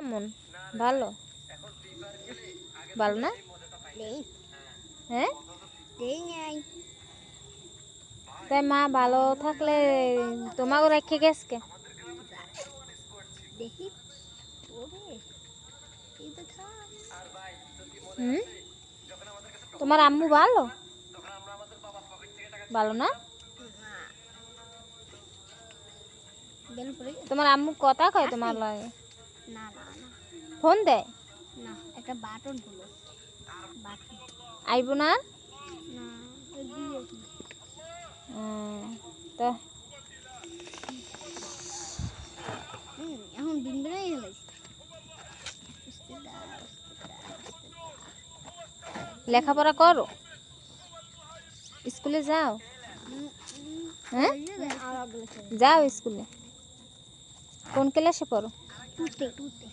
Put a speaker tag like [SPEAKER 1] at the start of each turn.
[SPEAKER 1] কেমন? ভালো ভালো না? হ্যাঁ, তাই মা ভালো থাকলে তোমাকে রেখে গেছে। হুম, তোমার আম্মু ভালো ভালো না? তোমার আম্মু কথা কয় তোমার লাগে?
[SPEAKER 2] না না না
[SPEAKER 1] ফোন দেয়?
[SPEAKER 2] না, একটা বাটন হলো বাটন
[SPEAKER 1] আইব না?
[SPEAKER 2] না দিয়ে
[SPEAKER 1] তো
[SPEAKER 2] এখন দিন বেড়াই হেলাইছে।
[SPEAKER 1] লেখাপড়া করো, স্কুলে যাও? হ্যাঁ, যাও স্কুলে। কোন ক্লাসে পড়ো?
[SPEAKER 2] টুতে টুতে